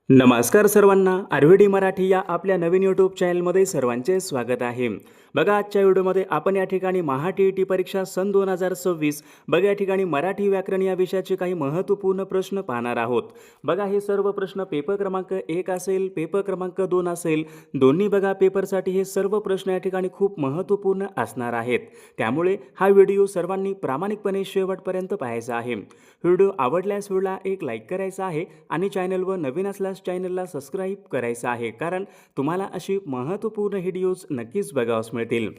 नमस्कार सर्वांना, आरव्हीडी मराठी या आपल्या नवीन यूट्यूब चॅनलमध्ये सर्वांचे स्वागत आहे. बघा, आजच्या व्हिडिओमध्ये आपण या ठिकाणी महा-टी-ई-टी परीक्षा सन 2026 बघा या ठिकाणी मराठी व्याकरण या विषयाचे काही महत्त्वपूर्ण प्रश्न पाहणार आहोत. बघा, हे सर्व प्रश्न पेपर क्रमांक 1 असेल, पेपर क्रमांक 2 असेल, दोन्ही बघा पेपरसाठी हे सर्व प्रश्न या ठिकाणी खूप महत्त्वपूर्ण असणार आहेत. त्यामुळे हा व्हिडिओ सर्वांनी प्रामाणिकपणे शेवटपर्यंत पाहायचा आहे. व्हिडिओ आवडल्यास व्हिडिओला एक लाईक करायचा आहे आणि चॅनलवर नवीन असल्यास चॅनलला सबस्क्राईब करायचं आहे, कारण तुम्हाला अशी महत्त्वपूर्ण व्हिडिओज नक्कीच बघावयास मिळतील.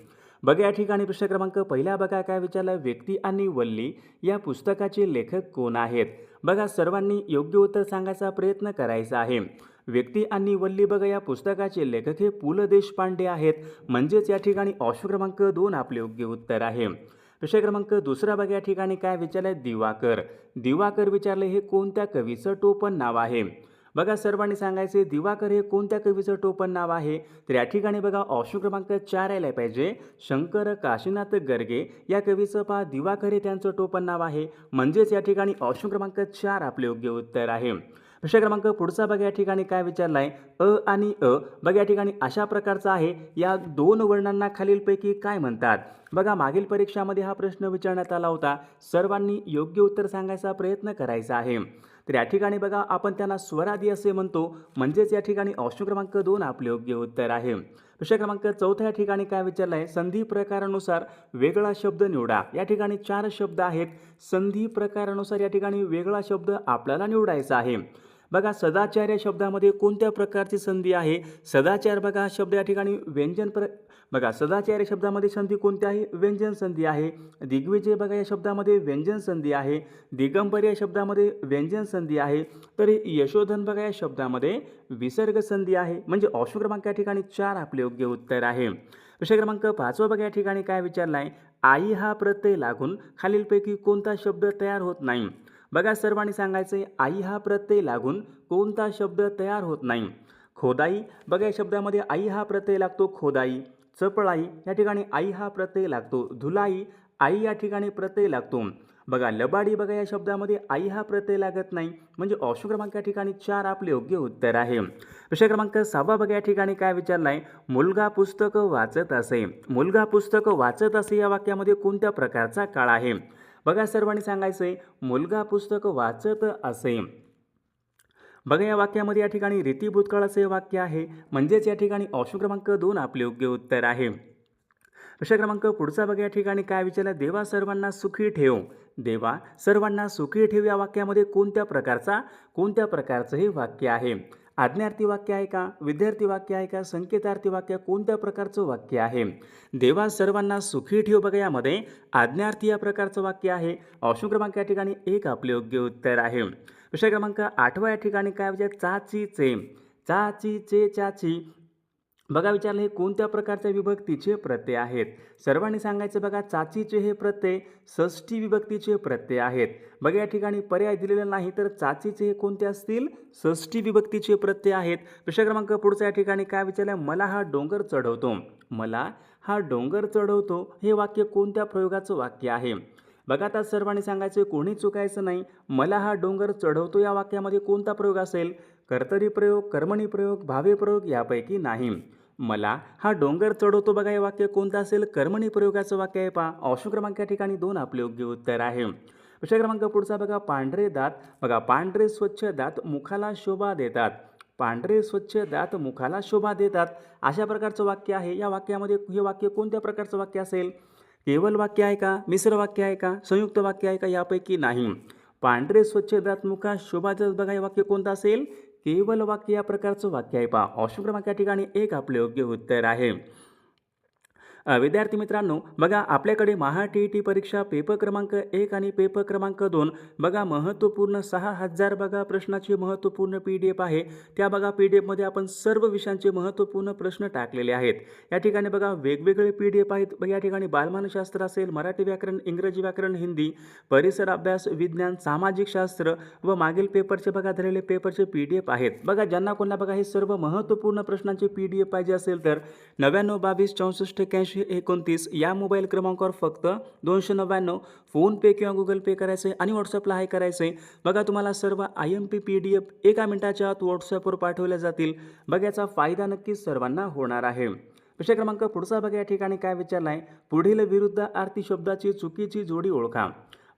बघा, या ठिकाणी प्रश्न क्रमांक पहिला बघा काय विचारला, व्यक्ती आणि वल्ली या पुस्तकाचे लेखक कोण आहेत? बघा, सर्वांनी योग्य उत्तर सांगायचा प्रयत्न करायचा आहे. व्यक्ती आणि वल्ली बघा या पुस्तकाचे लेखक हे पु ल देशपांडे आहेत, म्हणजेच या ठिकाणी ऑप्शन क्रमांक 2 आपले योग्य उत्तर आहे. प्रश्न क्रमांक दुसरा बघा, या ठिकाणी काय विचारलंय, दिवाकर. दिवाकर विचारले हे कोणत्या कवीचं टोपण नाव आहे? बघा, सर्वांनी सांगायचे दिवाकर हे कोणत्या कवीचं टोपण नाव आहे? तर या ठिकाणी बघा ऑप्शन क्रमांक 4 यायला पाहिजे. शंकर काशीनाथ गर्गे या कवीचं पहा दिवाकर हे त्यांचं टोपण नाव आहे, म्हणजेच या ठिकाणी ऑप्शन क्रमांक 4 आपले योग्य उत्तर आहे. प्रश्न क्रमांक पुढचा बघा, या ठिकाणी काय विचारलाय, अ आणि अ बघा या ठिकाणी अशा प्रकारचा आहे, या दोन वर्णांना खालीलपैकी काय म्हणतात? बघा, मागील परीक्षामध्ये हा प्रश्न विचारण्यात आला होता. सर्वांनी योग्य उत्तर सांगायचा प्रयत्न करायचा आहे. तर या ठिकाणी बघा आपण त्यांना स्वरादी असे म्हणतो, म्हणजेच या ठिकाणी ऑप्शन क्रमांक 2 आपले योग्य उत्तर आहे. प्रश्न क्रमांक चौथा या ठिकाणी काय विचारलाय, संधी प्रकारानुसार वेगळा शब्द निवडा. या ठिकाणी 4 शब्द आहेत. संधी प्रकारानुसार या ठिकाणी वेगळा शब्द आपल्याला निवडायचा आहे. बघा, सदाचार या शब्दामध्ये कोणत्या प्रकारची संधी आहे? सदाचार बघा हा शब्द या ठिकाणी बघा, सदाचार या शब्दामध्ये संधी कोणती आहे? व्यंजन संधी आहे. दिग्विजय बघा या शब्दामध्ये व्यंजन संधी आहे. दिगंबर या शब्दामध्ये व्यंजन संधी आहे. तर यशोधन बघा या शब्दामध्ये विसर्ग संधी आहे, म्हणजे ऑप्शन क्रमांक या ठिकाणी 4 आपले योग्य उत्तर आहे. प्रश्न क्रमांक 5 बघा, या ठिकाणी काय विचारलाय, आई हा प्रत्यय लागून खालीलपैकी कोणता शब्द तयार होत नाही? बघा, सर्वांनी सांगायचे आई हा प्रत्यय लागून कोणता शब्द तयार होत नाही? खोदाई बघा या शब्दामध्ये आई हा प्रत्यय लागतो, खोदाई. चपळाई या ठिकाणी आई हा प्रत्यय लागतो. धुलाई आई या ठिकाणी प्रत्यय लागतो. बघा, लबाडी बघा या शब्दामध्ये आई हा प्रत्यय लागत नाही, म्हणजे ऑप्शन क्रमांक या ठिकाणी 4 आपले योग्य उत्तर आहे. प्रश्न क्रमांक 6 बघा, या ठिकाणी काय विचारलाय, मुलगा पुस्तक वाचत असे. मुलगा पुस्तक वाचत असे या वाक्यामध्ये कोणत्या प्रकारचा काळ आहे? बघा, सर्वांनी सांगायचंय मुलगा पुस्तक वाचत असे. बघा, या वाक्यामध्ये या ठिकाणी रीती भूतकाळाचे वाक्य आहे, म्हणजेच या ठिकाणी ऑप्शन क्रमांक 2 आपले योग्य उत्तर आहे. प्रश्न क्रमांक पुढचा बघा, या ठिकाणी काय विचारलं, देवा सर्वांना सुखी ठेव. देवा सर्वांना सुखी ठेव या वाक्यामध्ये कोणत्या प्रकारचं हे वाक्य आहे? आज्ञार्थी वाक्य आहे का? विद्यार्थी वाक्य आहे का? संकेतार्थी वाक्य कोणत्या प्रकारचं वाक्य आहे? देवा सर्वांना सुखी ठेव बघा यामध्ये आज्ञार्थी या प्रकारचं वाक्य आहे. ऑप्शन क्रमांक या ठिकाणी 1 आपले योग्य उत्तर आहे. प्रश्न क्रमांक 8 या ठिकाणी काय विचार, चाची चे. चाची चे चाची बघा विचारले हे कोणत्या प्रकारच्या विभक्तीचे प्रत्यय आहेत? सर्वांनी सांगायचं बघा, चाचीचे हे प्रत्यय षष्ठी विभक्तीचे प्रत्यय आहेत. बघा, या ठिकाणी पर्याय दिलेला नाही, तर चाचीचे हे कोणते असतील? षष्ठी विभक्तीचे प्रत्यय आहेत. प्रश्न क्रमांक पुढचा या ठिकाणी काय विचारलं, मला हा डोंगर चढवतो. मला हा डोंगर चढवतो हे वाक्य कोणत्या प्रयोगाचं वाक्य आहे? बघा, आता सर्वांनी सांगायचं कोणी चुकायचं नाही. मला हा डोंगर चढवतो या वाक्यामध्ये कोणता प्रयोग असेल? कर्तरी प्रयोग, कर्मणी प्रयोग, भावे प्रयोग यापैकी नाही. मला हा डोंगर चढवतो बघा हे वाक्य कोणतं असेल? कर्मणी प्रयोगाचं वाक्य आहे. पहा, ऑप्शन क्रमांक या ठिकाणी 2 आपले योग्य उत्तर आहे. प्रश्न क्रमांक पुढचा बघा, पांढरे दात. बघा, पांढरे स्वच्छ दात मुखाला शोभा देतात. पांढरे स्वच्छ दात मुखाला शोभा देतात अशा प्रकारचं वाक्य आहे. या वाक्यामध्ये हे वाक्य कोणत्या प्रकारचं वाक्य असेल? केवल वाक्य आहे का? मिश्र वाक्य आहे का? संयुक्त वाक्य आहे का? यापैकी नाही. पांढरे स्वच्छ दात मुखास शोभा देतात बघा हे वाक्य कोणतं असेल? केवल वाक्य या प्रकारचं वाक्य आहे. पहा, ऑप्शन क्रमांक या ठिकाणी 1 आपले योग्य उत्तर आहे. विद्यार्थी मित्रांनो, बघा आपल्याकडे महा-टी-ई-टी परीक्षा पेपर क्रमांक 1 आणि पेपर क्रमांक 2 बघा महत्त्वपूर्ण 6000 बघा प्रश्नाची महत्त्वपूर्ण PDF आहे. त्या बघा PDF मध्ये आपण सर्व विषयांचे महत्त्वपूर्ण प्रश्न टाकलेले आहेत. या ठिकाणी बघा वेगवेगळे PDF आहेत. बघा, या ठिकाणी बालमानसशास्त्र असेल, मराठी व्याकरण, इंग्रजी व्याकरण, हिंदी, परिसर अभ्यास, विज्ञान, सामाजिक शास्त्र व मागील पेपरचे बघा झालेले पेपरचे PDF आहेत. बघा, ज्यांना कोणाला बघा हे सर्व महत्त्वपूर्ण प्रश्नांचे PDF पाहिजे असेल तर 99 22 64 81 229 या मोबाईल क्रमांकावर फक्त 299 फोनपे किंवा गुगल पे करायचं आहे आणि व्हॉट्सअपला हाय करायचं आहे. बघा तुम्हाला सर्व IMP PDF एका मिनिटाच्या आत व्हॉट्सअपवर पाठवल्या जातील. बघा याचा फायदा नक्कीच सर्वांना होणार आहे. विषय क्रमांक पुढचा बघा या ठिकाणी काय विचारला आहे, पुढील विरुद्धार्थी शब्दाची चुकीची जोडी ओळखा.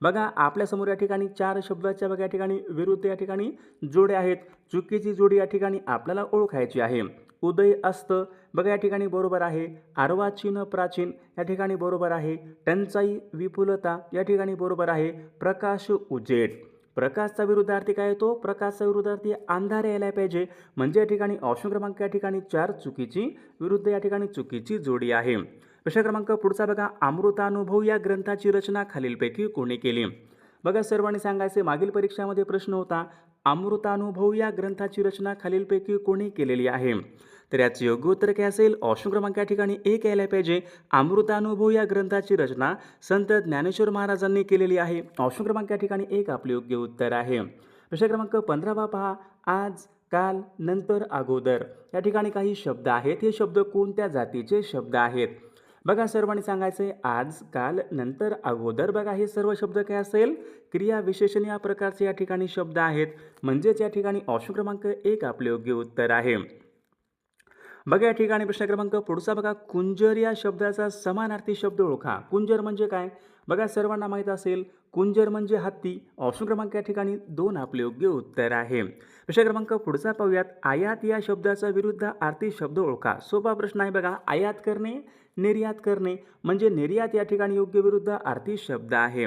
बघा आपल्यासमोर या ठिकाणी 4 शब्दाच्या बघा या ठिकाणी विरुद्ध या ठिकाणी जोड्या आहेत. चुकीची जोडी या ठिकाणी आपल्याला ओळखायची आहे. उदय अस्त बघा या ठिकाणी बरोबर आहे. अर्वाचीन प्राचीन या ठिकाणी बरोबर आहे. टंचाई विपुलता या ठिकाणी बरोबर आहे. प्रकाश उजेड, प्रकाशचा विरुद्धार्थी काय येतो, प्रकाशचा विरुद्धार्थी अंधार यायला पाहिजे. म्हणजे या ठिकाणी ऑप्शन क्रमांक या ठिकाणी 4 चुकीची विरुद्ध या ठिकाणी चुकीची जोडी आहे. प्रश्न क्रमांक पुढचा बघा, अमृतानुभव या ग्रंथाची रचना खालीलपैकी कोणी केली. बघा सर्वांनी सांगायचे, मागील परीक्षामध्ये प्रश्न होता अमृतानुभव या ग्रंथाची रचना खालीलपैकी कोणी केलेली आहे. तर याचे योग्य उत्तर काय असेल, ऑप्शन क्रमांक या ठिकाणी 1 यायला पाहिजे. अमृतानुभव या ग्रंथाची रचना संत ज्ञानेश्वर महाराजांनी केलेली आहे. ऑप्शन क्रमांक या ठिकाणी 1 आपले योग्य उत्तर आहे. प्रश्न क्रमांक 15 पहा, आज, काल, नंतर, अगोदर या ठिकाणी काही शब्द आहेत. हे शब्द कोणत्या जातीचे शब्द आहेत. बघा सर्वांनी सांगायचे, आज, काल, नंतर, अगोदर. बघा हे सर्व शब्द काय असेल, क्रिया विशेषण या प्रकारचे या ठिकाणी शब्द आहेत. म्हणजेच या ठिकाणी ऑप्शन क्रमांक 1 आपले योग्य उत्तर आहे. बघा या ठिकाणी प्रश्न क्रमांक पुढचा बघा, कुंजर या शब्दाचा समानार्थी शब्द ओळखा. कुंजर म्हणजे काय, बघा सर्वांना माहीत असेल, कुंजर म्हणजे हत्ती. ऑप्शन क्रमांक या ठिकाणी 2 आपले योग्य उत्तर आहे. प्रश्न क्रमांक पुढचा पाहूयात, आयात या शब्दाचा विरुद्धार्थी शब्द ओळखा. सोपा प्रश्न आहे बघा, आयात करणे, निर्यात करणे म्हणजे निर्यात या ठिकाणी योग्य विरुद्धार्थी शब्द आहे.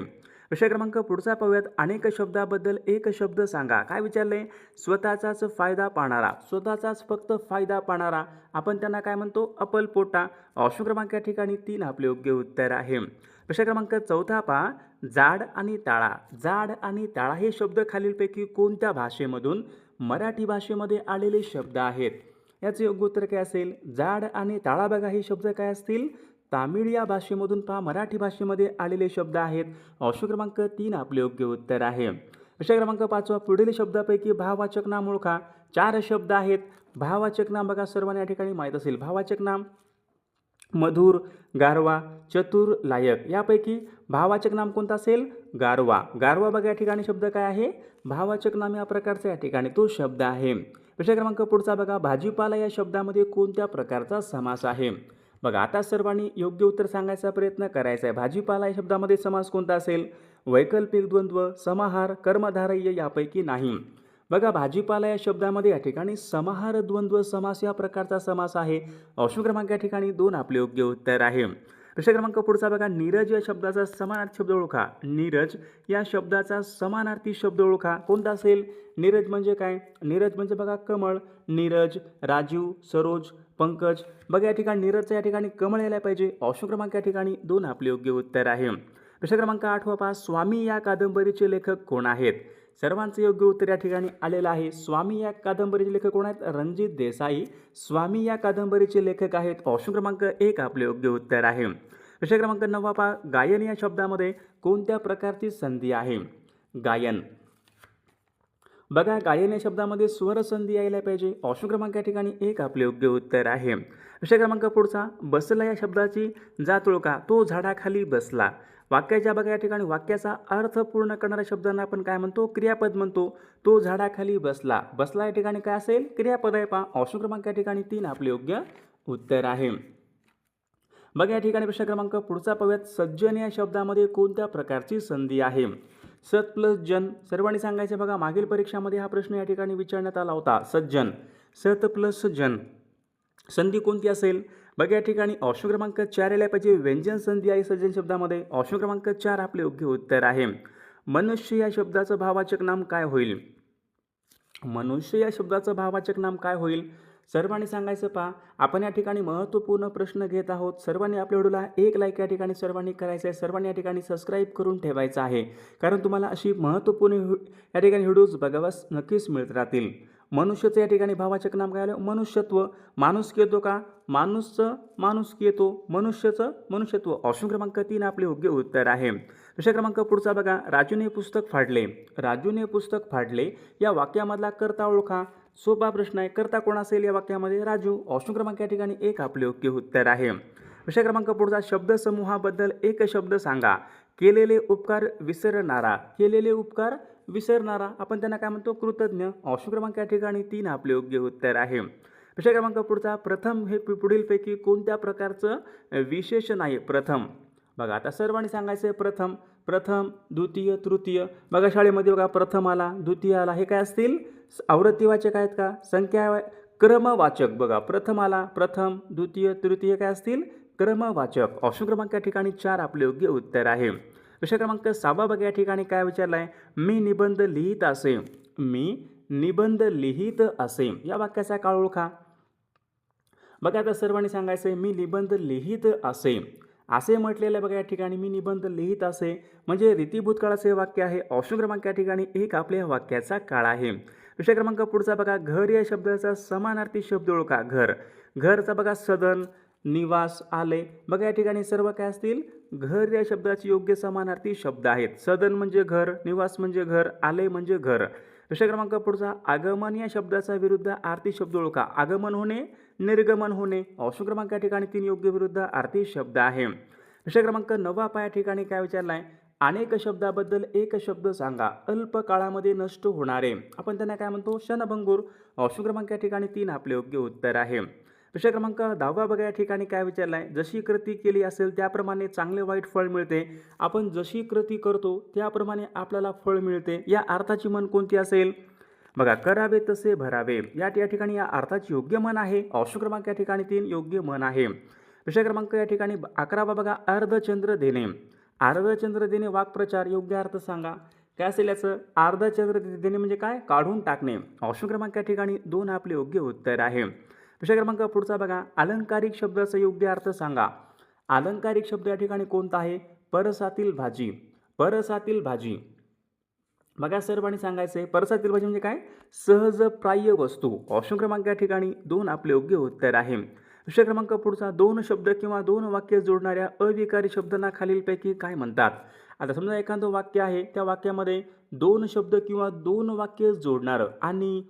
विषय क्रमांक पुढचा पाहूयात, अनेक शब्दाबद्दल एक शब्द सांगा. काय विचारले, स्वतःचाच फायदा पाहणारा, स्वतःचाच फक्त फायदा पाहणारा आपण त्यांना काय म्हणतो, अप्पलपोटा. ऑप्शन क्रमांक या ठिकाणी 3 आपले योग्य उत्तर आहे. विषय क्रमांक चौथा पहा, जाड आणि ताळा. जाड आणि ताळा हे शब्द खालीलपैकी कोणत्या भाषेमधून मराठी भाषेमध्ये आलेले शब्द आहेत. याचे योग्य उत्तर काय असेल, जाड आणि ताळा. बघा हे शब्द काय असतील, तामिळ या भाषेमधून पहा मराठी भाषेमध्ये आलेले शब्द आहेत. ऑप्शन क्रमांक 3 आपले योग्य उत्तर आहे. विषय क्रमांक 5, पुढील शब्दापैकी भाववाचक नाम ओळखा. 4 शब्द आहेत. भाववाचक नाम बघा सर्वांना या ठिकाणी माहीत असेल. भाववाचक नाम मधुर, गारवा, चतुर, लायक. यापैकी भाववाचक नाम कोणता असेल, गारवा. गारवा बघा या ठिकाणी शब्द काय आहे, भाववाचक नाम या प्रकारचा या ठिकाणी तो शब्द आहे. विषय क्रमांक पुढचा बघा, भाजीपाला या शब्दामध्ये कोणत्या प्रकारचा समास आहे. बघा आता सर्वांनी योग्य उत्तर सांगायचा प्रयत्न करायचा आहे. भाजीपाला या शब्दामध्ये समास कोणता असेल, वैकल्पिक द्वंद्व, समाहार, कर्मधारय यापैकी नाही. बघा भाजीपाला या शब्दामध्ये या ठिकाणी समाहार द्वंद्व समास या प्रकारचा समास आहे. ऑप्शन क्रमांक या ठिकाणी 2 आपले योग्य उत्तर आहे. प्रश्न क्रमांक पुढचा बघा, नीरज या शब्दाचा समानार्थी शब्द ओळखा. नीरज या शब्दाचा समानार्थी शब्द ओळखा. कोणता असेल, नीरज म्हणजे काय, नीरज म्हणजे बघा कमळ. नीरज, राजीव, सरोज, पंकज. बघा या ठिकाणी नीरजचा या ठिकाणी कमळ यायला पाहिजे. ऑप्शन क्रमांक या ठिकाणी 2 आपले योग्य उत्तर आहे. प्रश्न क्रमांक 8 पहा, स्वामी या कादंबरीचे लेखक कोण आहेत. सर्वांचे योग्य उत्तर या ठिकाणी आलेलं आहे. स्वामी या कादंबरीचे लेखक कोण आहेत, रणजित देसाई स्वामी या कादंबरीचे लेखक आहेत. ऑप्शन क्रमांक 1 आपले योग्य उत्तर आहे. विषय क्रमांक 9 पहा, गायन या शब्दामध्ये कोणत्या प्रकारची संधी आहे. गायन बघा गायन या शब्दामध्ये स्वर संधी यायला पाहिजे. ऑप्शन क्रमांक या ठिकाणी 1 आपले योग्य उत्तर आहे. विषय क्रमांक पुढचा, बसला या शब्दाची जात ओळखा. तो झाडाखाली बसला. वाक्याच्या बघा या ठिकाणी वाक्याचा अर्थ पूर्ण करणाऱ्या शब्दांना आपण काय म्हणतो, क्रियापद म्हणतो. तो झाडाखाली बसला. बसला या ठिकाणी काय असेल, क्रियापद आहे. पहा ऑप्शन क्रमांक या ठिकाणी 3 आपले योग्य उत्तर आहे. बघा या ठिकाणी प्रश्न क्रमांक पुढचा पाहूयात, सज्जन या शब्दामध्ये कोणत्या प्रकारची संधी आहे. सत प्लस जन. सर्वांनी सांगायचे बघा मागील परीक्षामध्ये हा प्रश्न या ठिकाणी विचारण्यात आला होता. सज्जन, सत प्लस जन संधी कोणती असेल. बघा या ठिकाणी ऑप्शन क्रमांक 4 यायला पाहिजे. व्यंजन संधी आहे सज्जन शब्दामध्ये. ऑप्शन क्रमांक 4 आपले योग्य उत्तर आहे. मनुष्य या शब्दाचं भाववाचक नाम काय होईल. मनुष्य या शब्दाचं भाववाचक नाम काय होईल. सर्वांनी सांगायचं. पहा आपण या ठिकाणी महत्त्वपूर्ण प्रश्न घेत आहोत. सर्वांनी आपल्या व्हिडिओला 1 लाईक या ठिकाणी सर्वांनी करायचं आहे. सर्वांनी या ठिकाणी सबस्क्राईब करून ठेवायचं आहे, कारण तुम्हाला अशी महत्त्वपूर्ण या ठिकाणी व्हिडिओज बघावास नक्कीच मिळत राहतील. मनुष्याचं या ठिकाणी भाववाचक नाम काय आलं, मनुष्यत्व. माणुसकी येतो का, माणूसचं माणुसकी येतो. मनुष्याचं मनुष्यत्व. ऑप्शन क्रमांक 3 आपले योग्य उत्तर आहे. विषय क्रमांक पुढचा बघा, राजूने पुस्तक फाडले. राजूने पुस्तक फाडले या वाक्यामधला कर्ता ओळखा. सोपा प्रश्न आहे. कर्ता कोण असेल या वाक्यामध्ये, राजू. ऑप्शन क्रमांक या ठिकाणी 1 आपले योग्य उत्तर आहे. विषय क्रमांक पुढचा शब्दसमूहाबद्दल एक शब्द सांगा. केलेले उपकार विसरणारा. केलेले उपकार विसरणारा आपण त्यांना काय म्हणतो? कृतज्ञ. ऑप्शन क्रमांक या ठिकाणी 3 आपले योग्य उत्तर आहे. विषय क्रमांक पुढचा प्रथम हे पुढीलपैकी कोणत्या प्रकारचं विशेषण आहे? प्रथम बघा आता सर्वांनी सांगायचं आहे प्रथम. प्रथम, द्वितीय, तृतीय. बघा शाळेमध्ये बघा प्रथम आला, द्वितीय आला, हे काय असतील? आवृत्तीवाचक आहेत का? संख्या क्रमवाचक. बघा प्रथम आला, प्रथम, द्वितीय, तृतीय काय असतील? क्रमवाचक. ऑप्शन क्रमांक या ठिकाणी 4 आपले योग्य उत्तर आहे. विषय क्रमांक 6 बघा या ठिकाणी काय विचारलं आहे? मी निबंध लिहित असे. मी निबंध लिहित असे या वाक्याचा काळ ओळखा. बघा आता सर्वांनी सांगायचं आहे मी निबंध लिहित असे. असे म्हटलेलं बघा या ठिकाणी मी निबंध लिहित असे म्हणजे रीतिभूत काळाचे वाक्य आहे. ऑप्शन क्रमांक या ठिकाणी 1 आपल्या वाक्याचा काळ आहे. विषय क्रमांक पुढचा बघा घर या शब्दाचा समानार्थी शब्द ओळखा. घर. घरचा बघा सदन, निवास, आले. बघा या ठिकाणी सर्व काय असतील? घर या शब्दाचे योग्य समानार्थी शब्द आहेत. सदन म्हणजे घर, निवास म्हणजे घर, आले म्हणजे घर. विषय क्रमांक पुढचा आगमन या शब्दाचा विरुद्ध आर्थी शब्द ओळखा. आगमन होणे, निर्गमन होणे. ऑप्शन क्रमांक या ठिकाणी 3 योग्य विरुद्ध आर्थी शब्द आहे. विषय क्रमांक 9 या ठिकाणी काय विचारला आहे? अनेक शब्दाबद्दल एक शब्द सांगा. अल्प काळामध्ये नष्ट होणारे आपण त्यांना काय म्हणतो? क्षणभंगूर. ऑप्शन क्रमांक या ठिकाणी 3 आपले योग्य उत्तर आहे. विषय क्रमांक 10 बघा या ठिकाणी काय विचारलं आहे? जशी कृती केली असेल त्याप्रमाणे चांगले वाईट फळ मिळते. आपण जशी कृती करतो त्याप्रमाणे आपल्याला फळ मिळते या अर्थाची म्हण कोणती असेल? बघा करावे तसे भरावे या ठिकाणी या अर्थाची योग्य म्हण आहे. ऑप्शन क्रमांक या ठिकाणी 3 योग्य म्हण आहे. विषय क्रमांक या ठिकाणी 11 बघा अर्धचंद्र देणे. अर्धचंद्र देणे वाक्प्रचार योग्य अर्थ सांगा. काय असेल याचं? अर्धचंद्र देणे म्हणजे काय? काढून टाकणे. ऑप्शन क्रमांक या ठिकाणी 2 आपले योग्य उत्तर आहे. विषय क्रमांक पुढचा बघा अलंकारिक शब्दाचा योग्य अर्थ सांगा. अलंकारिक शब्द या ठिकाणी कोणता आहे? परसातील भाजी. परसातील भाजी. बघा सर्वांनी सांगायचं आहे परसातील भाजी म्हणजे काय? सहजप्राय वस्तू. ऑप्शन क्रमांक या ठिकाणी 2 आपले योग्य उत्तर आहे. विषय क्रमांक पुढचा 2 शब्द किंवा 2 वाक्य जोडणाऱ्या अविकारी शब्दांना खालीलपैकी काय म्हणतात? आता समजा एखादं वाक्य आहे त्या वाक्यामध्ये 2 शब्द किंवा 2 वाक्य जोडणारं आणि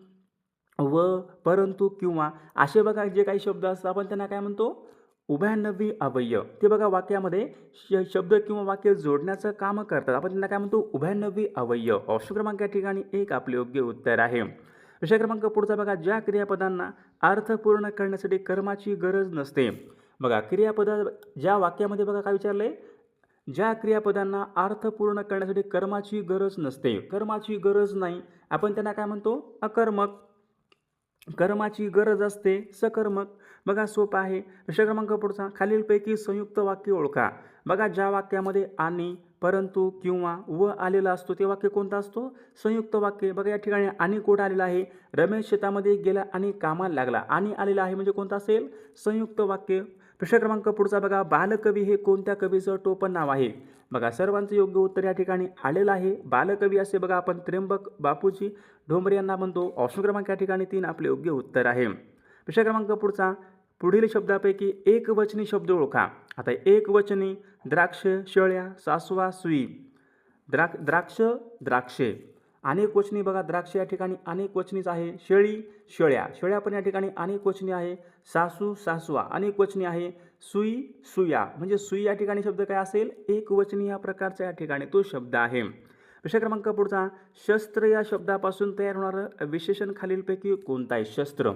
व, परंतु, किंवा असे बघा जे काही शब्द असतात आपण त्यांना काय म्हणतो? उभयनवी अव्यय. ते बघा वाक्यामध्ये शब्द किंवा वाक्य जोडण्याचं काम करतात आपण त्यांना काय म्हणतो? उभयनवी अव्यय. ऑप्शन क्रमांक या ठिकाणी 1 आपले योग्य उत्तर आहे. विषय क्रमांक पुढचा बघा ज्या क्रियापदांना अर्थ पूर्ण करण्यासाठी कर्माची गरज नसते. बघा क्रियापदा ज्या वाक्यामध्ये बघा काय विचारलंय? ज्या क्रियापदांना अर्थ पूर्ण करण्यासाठी कर्माची गरज नसते. कर्माची गरज नाही आपण त्यांना काय म्हणतो? अकर्मक. कर्माची गरज असते सकर्मक. बघा सोपं आहे. विषय क्रमांक पुढचा खालीलपैकी संयुक्त वाक्य ओळखा. बघा ज्या वाक्यामध्ये आणि, परंतु, किंवा व आलेला असतो ते वाक्य कोणतं असतो? संयुक्त वाक्य. बघा या ठिकाणी आणि कोट आलेला आहे. रमेश शेतामध्ये गेला आणि कामाला लागला. आणि आलेला आहे म्हणजे कोणतं असेल? संयुक्त वाक्य. विषय क्रमांक पुढचा बघा बालकवी हे कोणत्या कवीचं टोपण नाव आहे? बघा सर्वांचं योग्य उत्तर या ठिकाणी आलेलं आहे. बालकवी असे बघा आपण त्र्यंबक बापूजी ढोंबरे यांना म्हणतो. ऑप्शन क्रमांक या ठिकाणी 3 आपले योग्य उत्तर आहे. विषय क्रमांक पुढचा पुढील शब्दापैकी एकवचनी शब्द ओळखा. आता एकवचनी द्राक्ष, शेळ्या, सासवा, सुई. द्राक्ष, द्राक्षे. अनेक वचनी बघा द्राक्ष या ठिकाणी अनेक वचनीच आहे. शेळी, शेळ्या. शेळ्या पण या ठिकाणी अनेक वचनी आहे. सासू, सासवा अनेक वचनी आहे. सुई, सुया म्हणजे सुई या ठिकाणी शब्द काय असेल? एकवचनी या प्रकारचा या ठिकाणी तो शब्द आहे. विषय क्रमांक पुढचा शस्त्र या शब्दापासून तयार होणारं विशेषण खालीलपैकी कोणता आहे? शस्त्र.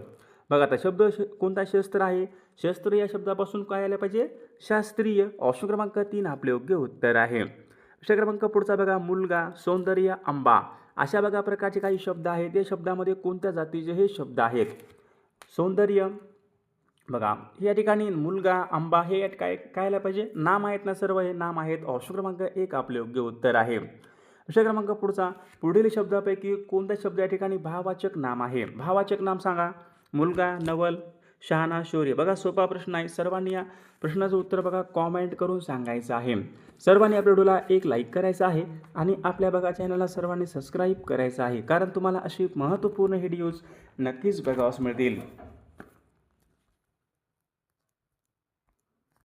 बघा आता शब्द कोणता शस्त्र आहे? शस्त्र या शब्दापासून काय आलं पाहिजे? शास्त्रीय. ऑप्शन क्रमांक 3 आपले योग्य उत्तर आहे. विषय क्रमांक पुढचा बघा मुलगा, सौंदर्य, आंबा अशा बघा प्रकारचे काही शब्द आहेत. या शब्दामध्ये कोणत्या जातीचे हे शब्द आहेत? सौंदर्य बघा या ठिकाणी मुलगा, आंबा हे काय काय आलं पाहिजे? नाम आहेत ना सर्व हे नाम आहेत. ऑप्शन क्रमांक 1 आपले योग्य उत्तर आहे. विषय क्रमांक पुढचा पुढील शब्दापैकी कोणता शब्द या ठिकाणी भाववाचक नाम आहे? भाववाचक नाम सांगा. मुलगा, नवल, शहाणा, शौर्य. बघा सोपा प्रश्न आहे. सर्वांनी या प्रश्नाचं उत्तर बघा कॉमेंट करून सांगायचं आहे. सर्वांनी आपल्या व्हिडिओला एक लाईक करायचं आहे आणि आपल्या बघा चॅनलला सर्वांनी सबस्क्राईब करायचं आहे कारण तुम्हाला अशी महत्त्वपूर्ण व्हिडिओज नक्कीच बघावयास मिळतील.